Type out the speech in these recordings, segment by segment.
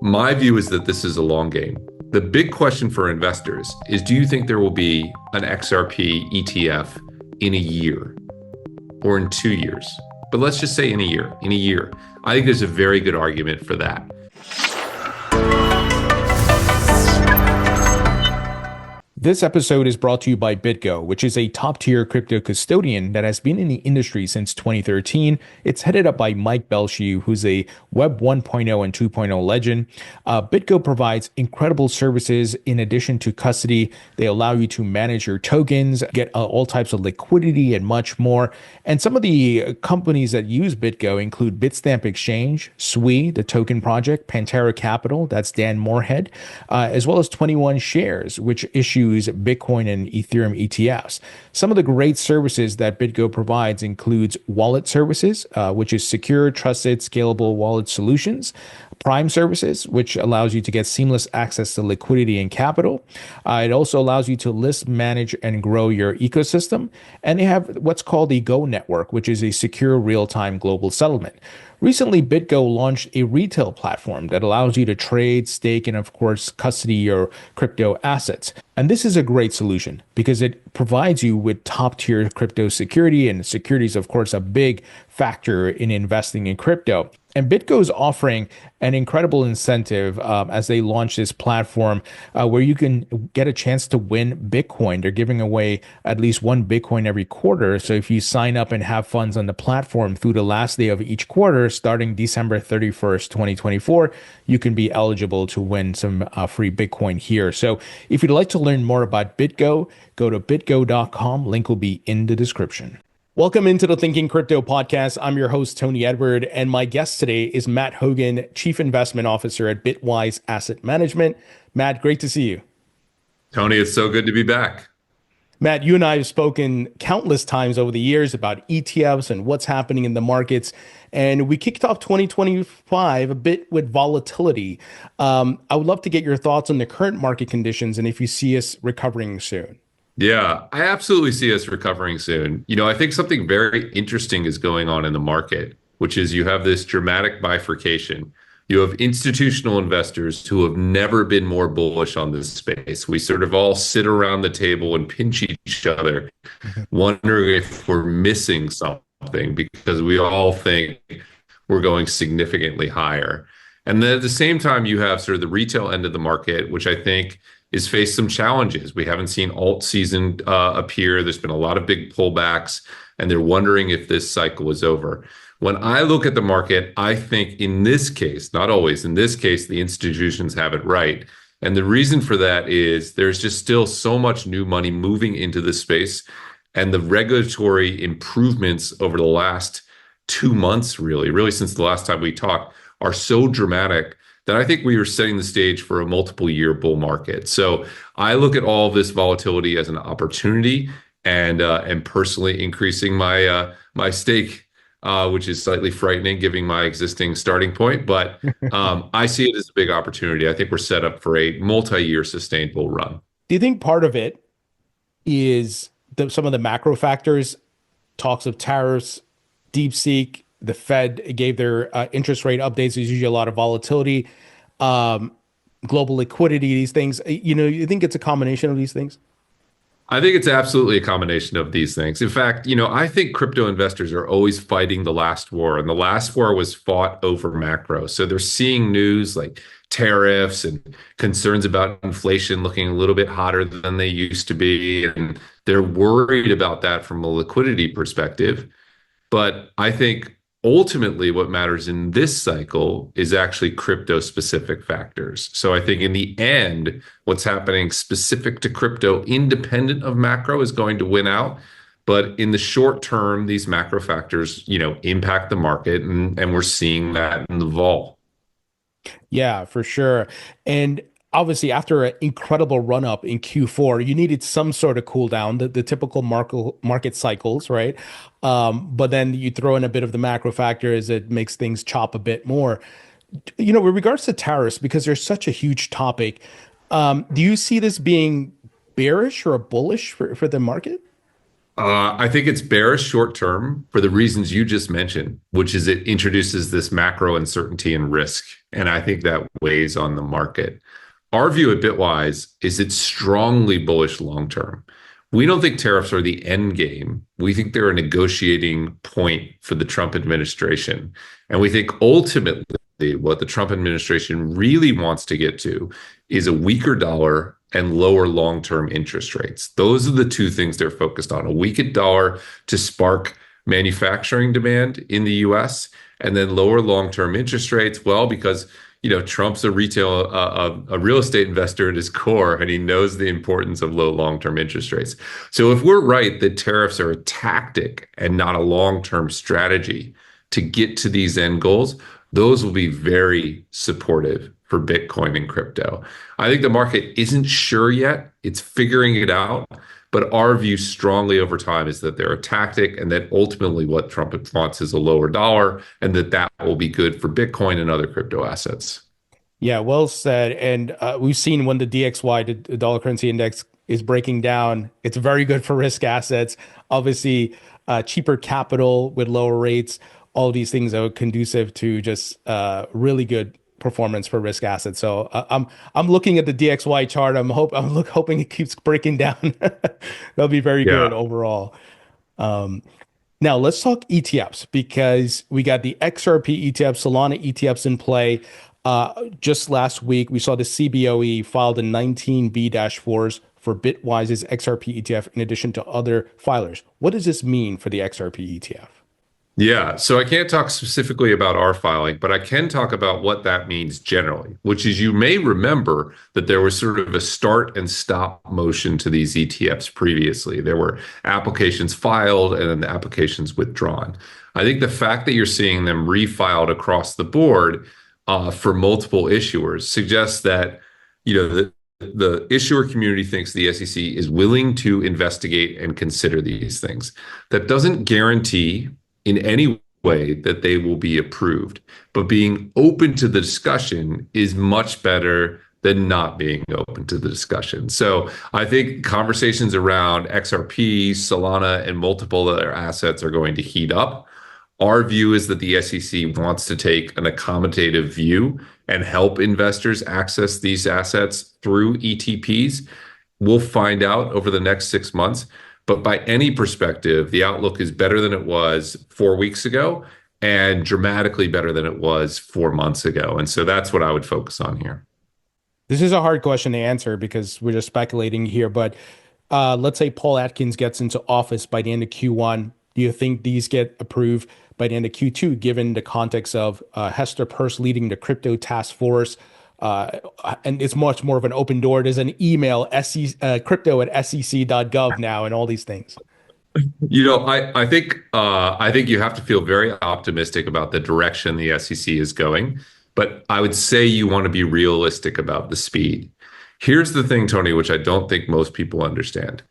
My view is that this is a long game. The big question for investors is, do you think there will be an XRP ETF in a year or in 2 years? But let's just say in a year. In a year, I think there's a very good argument for that. This episode is brought to you by BitGo, which is a top-tier crypto custodian that has been in the industry since 2013. It's headed up by Mike Belshew, who's a Web 1.0 and 2.0 legend. BitGo provides incredible services in addition to custody. They allow you to manage your tokens, get all types of liquidity, and much more. And some of the companies that use BitGo include Bitstamp Exchange, SWE, the token project, Pantera Capital, that's Dan Moorhead, as well as 21 Shares, which issues Bitcoin and Ethereum ETFs. Some of the great services that BitGo provides includes wallet services, which is secure, trusted, scalable wallet solutions, Prime services, which allows you to get seamless access to liquidity and capital. It also allows you to list, manage, and grow your ecosystem. And they have what's called the Go Network, which is a secure real-time global settlement. Recently, BitGo launched a retail platform that allows you to trade, stake, and of course, custody your crypto assets. And this is a great solution because it provides you with top-tier crypto security, and security is, of course, a big factor in investing in crypto. And BitGo is offering an incredible incentive as they launch this platform where you can get a chance to win Bitcoin. They're giving away at least one Bitcoin every quarter. So if you sign up and have funds on the platform through the last day of each quarter, starting December 31st, 2024, you can be eligible to win some free Bitcoin here. So if you'd like to learn more about BitGo, go to bitgo.com. Link will be in the description. Welcome into the Thinking Crypto podcast. I'm your host, Tony Edward, and my guest today is Matt Hougan, Chief Investment Officer at Bitwise Asset Management. Matt, great to see you. Tony, it's so good to be back. Matt, you and I have spoken countless times over the years about ETFs and what's happening in the markets, and we kicked off 2025 a bit with volatility. I would love to get your thoughts on the current market conditions and if you see us recovering soon. Yeah, I absolutely see us recovering soon. I think something very interesting is going on in the market, which is you have this dramatic bifurcation. You have institutional investors who have never been more bullish on this space. We sort of all sit around the table and pinch each other, wondering if we're missing something because we all think we're going significantly higher. And then at the same time, you have sort of the retail end of the market, which I think is faced some challenges. We haven't seen alt season appear. There's been a lot of big pullbacks, and they're wondering if this cycle is over. When I look at the market, I think in this case, not always, in this case, the institutions have it right. And the reason for that is there's just still so much new money moving into this space, and the regulatory improvements over the last 2 months, really since the last time we talked, are so dramatic that I think we are setting the stage for a multiple year bull market. So I look at all of this volatility as an opportunity, and personally increasing my my stake, which is slightly frightening given my existing starting point. But I see it as a big opportunity. I think we're set up for a multi-year sustained bull run. Do you think part of it is some of the macro factors, talks of tariffs, DeepSeek, the Fed gave their interest rate updates. There's usually a lot of volatility, global liquidity, these things. You think it's a combination of these things? I think it's absolutely a combination of these things. In fact, I think crypto investors are always fighting the last war, and the last war was fought over macro. So they're seeing news like tariffs and concerns about inflation looking a little bit hotter than they used to be, and they're worried about that from a liquidity perspective. But I think ultimately what matters in this cycle is actually crypto specific factors. So I think in the end, what's happening specific to crypto, independent of macro, is going to win out. But in the short term, these macro factors, impact the market, and we're seeing that in the vol. Yeah, for sure. And obviously, after an incredible run up in Q4, you needed some sort of cool down, the typical market cycles, right? But then you throw in a bit of the macro factors, it makes things chop a bit more. With regards to tariffs, because there's such a huge topic, do you see this being bearish or bullish for the market? I think it's bearish short term for the reasons you just mentioned, which is it introduces this macro uncertainty and risk. And I think that weighs on the market. Our view at Bitwise is it's strongly bullish long term. We don't think tariffs are the end game. We think they're a negotiating point for the Trump administration. And we think ultimately what the Trump administration really wants to get to is a weaker dollar and lower long-term interest rates. Those are the two things they're focused on: a weakened dollar to spark manufacturing demand in the US, and then lower long-term interest rates. Well, because Trump's a real estate investor at his core, and he knows the importance of low long-term interest rates. So if we're right that tariffs are a tactic and not a long-term strategy to get to these end goals, those will be very supportive for Bitcoin and crypto. I think the market isn't sure yet. It's figuring it out. But our view strongly over time is that they're a tactic, and that ultimately what Trump wants is a lower dollar, and that will be good for Bitcoin and other crypto assets. Yeah, well said. And we've seen when the DXY, the dollar currency index, is breaking down, it's very good for risk assets. Obviously, cheaper capital with lower rates, all these things are conducive to just really good performance for risk assets. So I'm looking at the DXY chart. Hoping it keeps breaking down. That'll be very good Yeah. overall. Now let's talk ETFs, because we got the XRP ETF, Solana ETFs in play. Just last week, we saw the CBOE filed a 19B-4s for Bitwise's XRP ETF in addition to other filers. What does this mean for the XRP ETF? Yeah, so I can't talk specifically about our filing, but I can talk about what that means generally, which is you may remember that there was sort of a start and stop motion to these ETFs previously. There were applications filed and then the applications withdrawn. I think the fact that you're seeing them refiled across the board for multiple issuers suggests that the issuer community thinks the SEC is willing to investigate and consider these things. That doesn't guarantee in any way that they will be approved, but being open to the discussion is much better than not being open to the discussion. So I think conversations around XRP, Solana, and multiple other assets are going to heat up. Our view is that the SEC wants to take an accommodative view and help investors access these assets through ETPs. We'll find out over the next 6 months. But by any perspective, the outlook is better than it was 4 weeks ago and dramatically better than it was 4 months ago. And so that's what I would focus on here. This is a hard question to answer because we're just speculating here, but let's say Paul Atkins gets into office by the end of Q1. Do you think these get approved by the end of Q2, given the context of Hester Peirce leading the crypto task force? And it's much more of an open door. There's an email, crypto@sec.gov now, and all these things. I think you have to feel very optimistic about the direction the SEC is going, but I would say you want to be realistic about the speed. Here's the thing, Tony, which I don't think most people understand.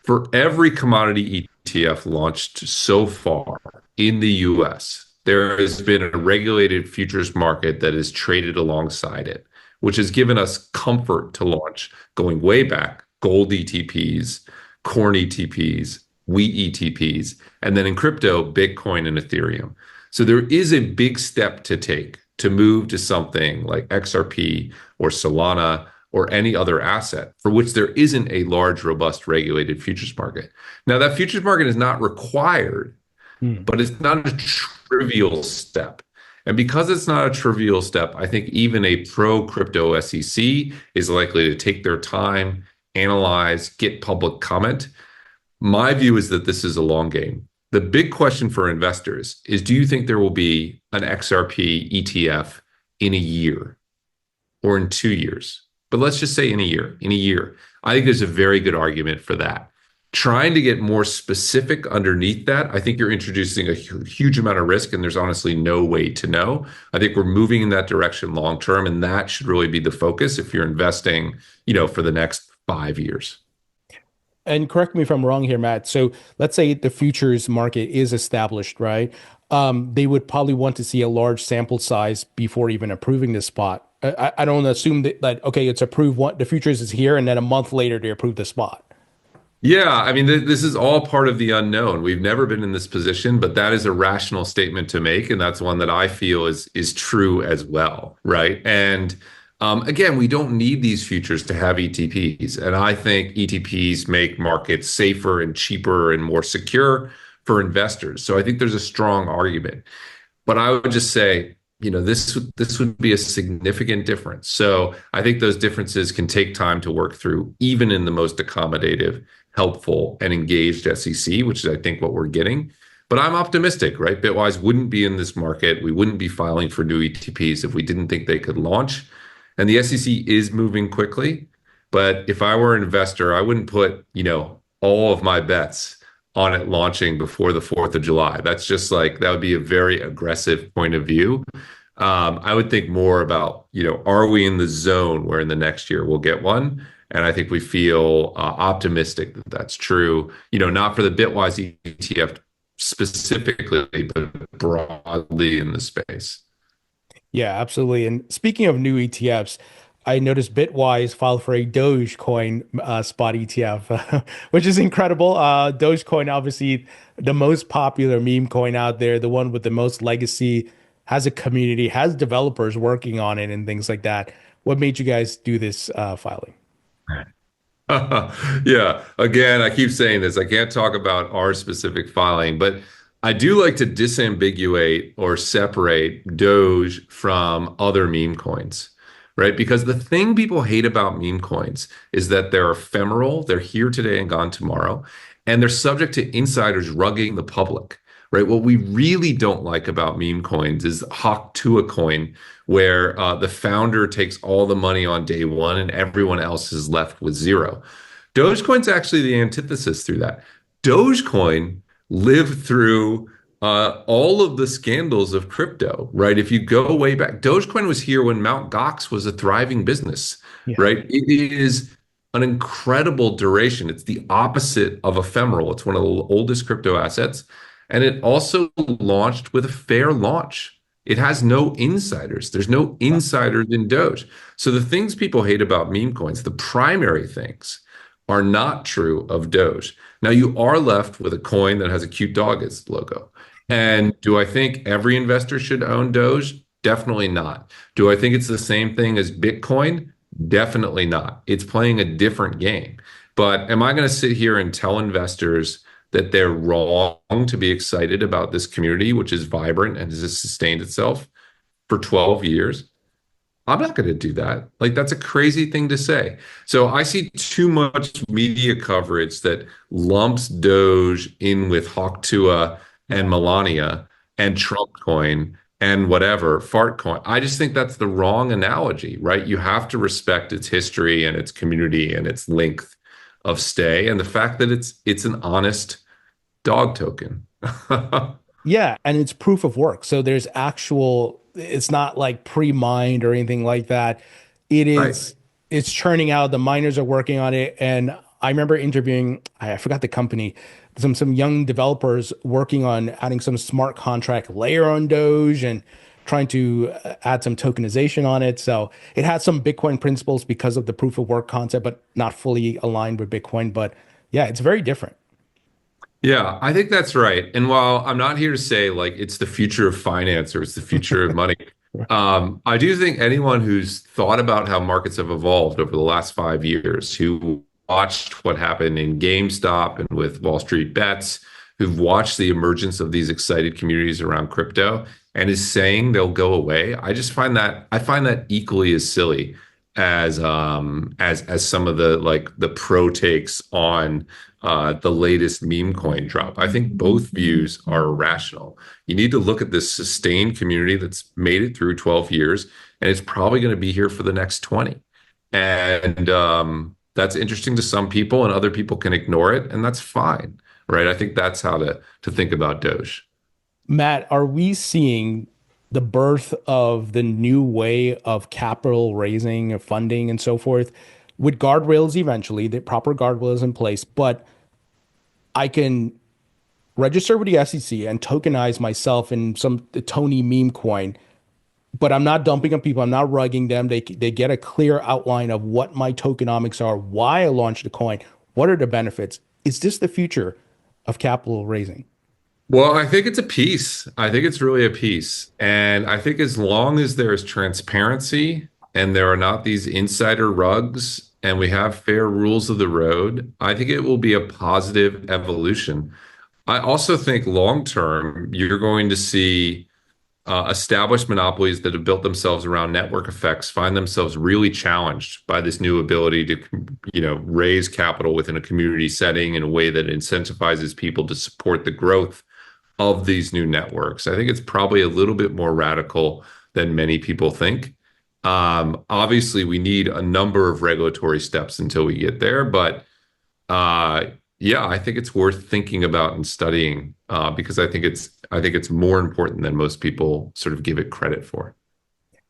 For every commodity ETF launched so far in the US, there has been a regulated futures market that is traded alongside it, which has given us comfort to launch going way back: gold ETPs, corn ETPs, wheat ETPs, and then in crypto, Bitcoin and Ethereum. So there is a big step to take to move to something like XRP or Solana or any other asset for which there isn't a large, robust, regulated futures market. Now, that futures market is not required, but it's not a trivial step. And because it's not a trivial step, I think even a pro-crypto SEC is likely to take their time, analyze, get public comment. My view is that this is a long game. The big question for investors is, do you think there will be an XRP ETF in a year or in 2 years? But let's just say in a year. In a year, I think there's a very good argument for that. Trying to get more specific underneath that, I think you're introducing a huge amount of risk, and there's honestly no way to know. I think we're moving in that direction long term, and that should really be the focus if you're investing, for the next 5 years. And correct me if I'm wrong here, Matt. So let's say the futures market is established, right? They would probably want to see a large sample size before even approving the spot. I don't assume that, okay, it's approved. The futures is here, and then a month later they approve the spot. Yeah, I mean, this is all part of the unknown. We've never been in this position, but that is a rational statement to make, and that's one that I feel is true as well, right? And again, we don't need these futures to have ETPs, and I think ETPs make markets safer and cheaper and more secure for investors. So I think there's a strong argument. But I would just say, this would be a significant difference. So I think those differences can take time to work through, even in the most accommodative, helpful, and engaged SEC, which is, I think, what we're getting. But I'm optimistic, right? Bitwise wouldn't be in this market. We wouldn't be filing for new ETPs if we didn't think they could launch. And the SEC is moving quickly. But if I were an investor, I wouldn't put, all of my bets on it launching before the 4th of July. That's just like, that would be a very aggressive point of view. I would think more about, are we in the zone where in the next year we'll get one? And I think we feel optimistic that that's true, not for the Bitwise ETF specifically, but broadly in the space. Yeah, absolutely. And speaking of new ETFs, I noticed Bitwise filed for a Dogecoin spot ETF, which is incredible. Dogecoin, obviously the most popular meme coin out there, the one with the most legacy, has a community, has developers working on it and things like that. What made you guys do this filing? Yeah. Again, I keep saying this. I can't talk about our specific filing, but I do like to disambiguate or separate Doge from other meme coins, right? Because the thing people hate about meme coins is that they're ephemeral, they're here today and gone tomorrow, and they're subject to insiders rugging the public, right? What we really don't like about meme coins is Hawk Tuah coin, where the founder takes all the money on day one and everyone else is left with zero. Dogecoin's actually the antithesis through that. Dogecoin lived through all of the scandals of crypto, right? If you go way back, Dogecoin was here when Mt. Gox was a thriving business, Yeah. right? It is an incredible duration. It's the opposite of ephemeral. It's one of the oldest crypto assets. And it also launched with a fair launch. It has no insiders. There's no insiders in Doge. So the things people hate about meme coins, the primary things, are not true of Doge. Now you are left with a coin that has a cute dog as the logo. And do I think every investor should own Doge? Definitely not. Do I think it's the same thing as Bitcoin? Definitely not. It's playing a different game. But am I going to sit here and tell investors that they're wrong to be excited about this community, which is vibrant and has sustained itself for 12 years? I'm not going to do that. Like, that's a crazy thing to say. So I see too much media coverage that lumps Doge in with Hawk Tuah and Melania and Trump coin and whatever, fart coin. I just think that's the wrong analogy, right? You have to respect its history and its community and its length of stay and the fact that it's an honest dog token. Yeah, and it's proof of work. So there's actual, it's not like pre-mined or anything like that. It Right. is, it's churning out. The miners are working on it. And I remember interviewing, I forgot the company, some young developers working on adding some smart contract layer on Doge and trying to add some tokenization on it. So it had some Bitcoin principles because of the proof of work concept, but not fully aligned with Bitcoin. But yeah, it's very different. Yeah, I think that's right. And while I'm not here to say like it's the future of finance or it's the future of money, I do think anyone who's thought about how markets have evolved over the last 5 years, who watched what happened in GameStop and with Wall Street Bets, who've watched the emergence of these excited communities around crypto and is saying they'll go away, I find that equally as silly as some of the like the pro takes on the latest meme coin drop. I think both views are irrational. You need to look at this sustained community that's made it through 12 years, and it's probably going to be here for the next 20. And that's interesting to some people, and other people can ignore it, and that's fine, right? I think that's how to think about Doge. Matt, are we seeing the birth of the new way of capital raising, of funding, and so forth, with guardrails eventually, the proper guardrails in place? But I can register with the SEC and tokenize myself in some the Tony meme coin, but I'm not dumping on people. I'm not rugging them. They get a clear outline of what my tokenomics are, why I launched the coin, what are the benefits. Is this the future of capital raising? Well, I think it's a piece. I think it's really a piece. And I think as long as there is transparency and there are not these insider rugs and we have fair rules of the road, I think it will be a positive evolution. I also think long term, you're going to see established monopolies that have built themselves around network effects find themselves really challenged by this new ability to, raise capital within a community setting in a way that incentivizes people to support the growth of these new networks. I think it's probably a little bit more radical than many people think. Obviously, we need a number of regulatory steps until we get there, but uh, yeah, I think it's worth thinking about and studying because I think it's more important than most people sort of give it credit for.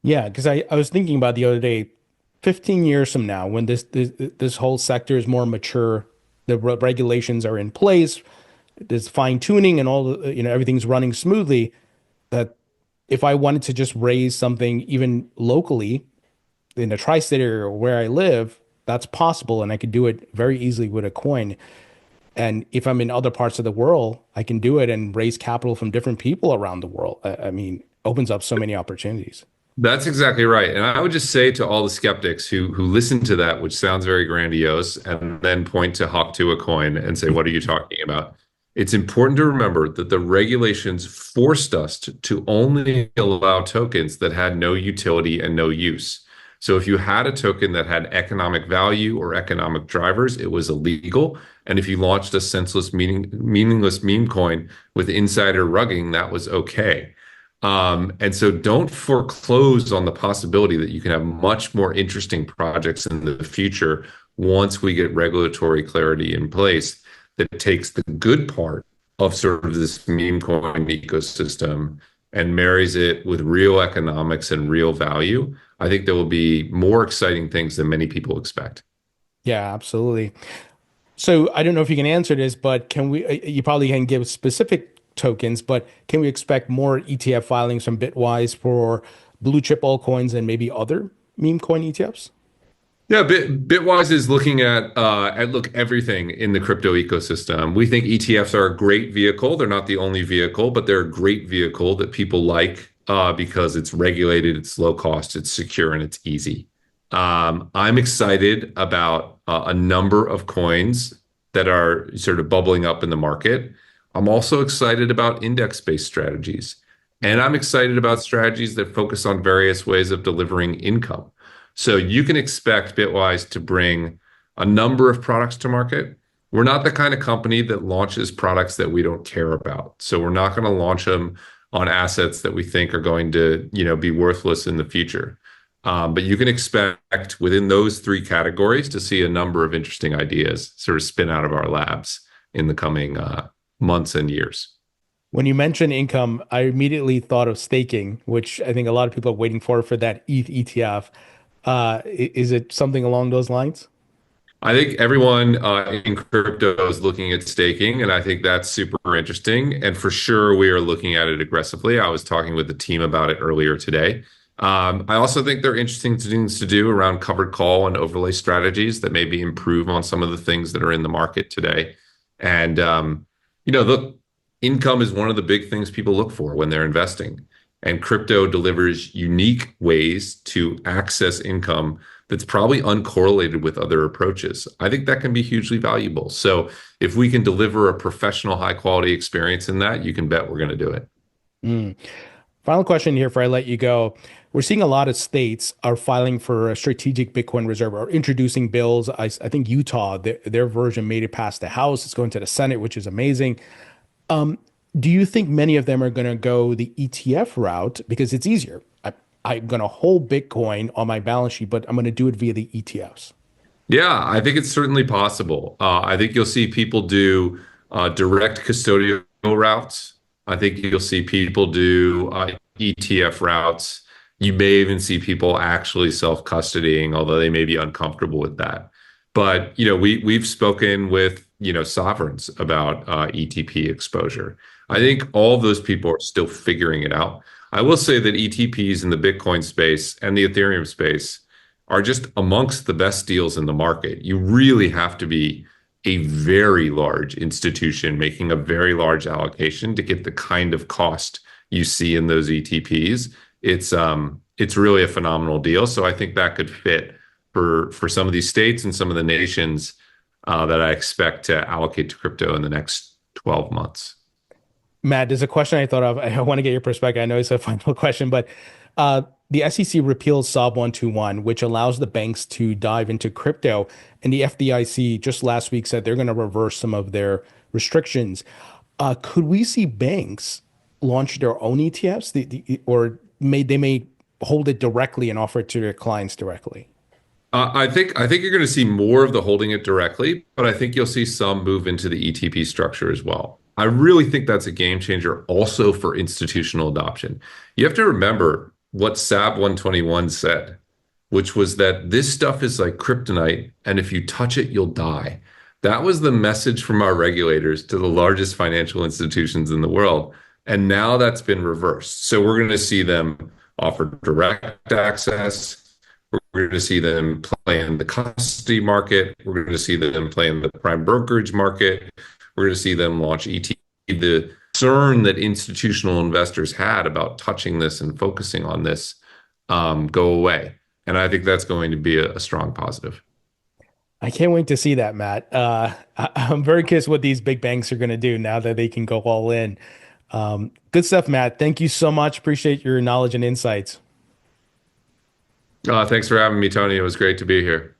Yeah, because I was thinking about the other day, 15 years from now, when this whole sector is more mature, the regulations are in place, there's fine tuning and all the, everything's running smoothly, that if I wanted to just raise something even locally in the tri-state area or where I live, that's possible, and I could do it very easily with a coin. And if I'm in other parts of the world, I can do it and raise capital from different people around the world. I mean, opens up so many opportunities. That's exactly right. And I would just say to all the skeptics who listen to that, which sounds very grandiose, and then point to hawk to a coin and say, what are you talking about? It's important to remember that the regulations forced us to only allow tokens that had no utility and no use. So if you had a token that had economic value or economic drivers, it was illegal. And if you launched a senseless, meaningless meme coin with insider rugging, that was okay. And so don't foreclose on the possibility that you can have much more interesting projects in the future once we get regulatory clarity in place that takes the good part of sort of this meme coin ecosystem and marries it with real economics and real value. I think there will be more exciting things than many people expect. Yeah, absolutely. So I don't know if you can answer this, but can we, you probably can give specific tokens, but can we expect more ETF filings from Bitwise for blue chip altcoins and maybe other meme coin ETFs? Yeah, Bitwise is looking at look everything in the crypto ecosystem. We think ETFs are a great vehicle. They're not the only vehicle, but they're a great vehicle that people like because it's regulated, it's low cost, it's secure, and it's easy. I'm excited about a number of coins that are sort of bubbling up in the market. I'm also excited about index-based strategies, and I'm excited about strategies that focus on various ways of delivering income. So you can expect Bitwise to bring a number of products to market. We're not the kind of company that launches products that we don't care about. So we're not going to launch them on assets that we think are going to, be worthless in the future. But you can expect within those three categories to see a number of interesting ideas sort of spin out of our labs in the coming months and years. When you mention income, I immediately thought of staking, which I think a lot of people are waiting for that ETH ETF. Is it something along those lines? I think everyone in crypto is looking at staking, and I think that's super interesting. And for sure, we are looking at it aggressively. I was talking with the team about it earlier today. I also think there are interesting things to do around covered call and overlay strategies that maybe improve on some of the things that are in the market today. And look, income is one of the big things people look for when they're investing. And crypto delivers unique ways to access income that's probably uncorrelated with other approaches. I think that can be hugely valuable. So if we can deliver a professional, high quality experience in that, you can bet we're going to do it. Mm. Final question here before I let you go. We're seeing a lot of states are filing for a strategic Bitcoin reserve or introducing bills. I think Utah, their version made it past the House. It's going to the Senate, which is amazing. Do you think many of them are going to go the ETF route because it's easier? I'm going to hold Bitcoin on my balance sheet, but I'm going to do it via the ETFs. Yeah, I think it's certainly possible. I think you'll see people do direct custodial routes. I think you'll see people do ETF routes. You may even see people actually self-custodying, although they may be uncomfortable with that. But we've spoken with sovereigns about ETP exposure. I think all of those people are still figuring it out. I will say that ETPs in the Bitcoin space and the Ethereum space are just amongst the best deals in the market. You really have to be a very large institution making a very large allocation to get the kind of cost you see in those ETPs. It's really a phenomenal deal. So I think that could fit for some of these states and some of the nations that I expect to allocate to crypto in the next 12 months. Matt, there's a question I thought of. I want to get your perspective. I know it's a final question, but the SEC repealed SOB 121, which allows the banks to dive into crypto. And the FDIC just last week said they're going to reverse some of their restrictions. Could we see banks launch their own ETFs, or they may hold it directly and offer it to their clients directly? I think you're going to see more of the holding it directly, but I think you'll see some move into the ETP structure as well. I really think that's a game changer also for institutional adoption. You have to remember what SAB 121 said, which was that this stuff is like kryptonite, and if you touch it, you'll die. That was the message from our regulators to the largest financial institutions in the world. And now that's been reversed. So we're going to see them offer direct access. We're going to see them play in the custody market. We're going to see them play in the prime brokerage market. We're going to see them launch ETF. The concern that institutional investors had about touching this and focusing on this go away. And I think that's going to be a strong positive. I can't wait to see that, Matt. I'm very curious what these big banks are going to do now that they can go all in. Good stuff, Matt. Thank you so much. Appreciate your knowledge and insights. Thanks for having me, Tony. It was great to be here.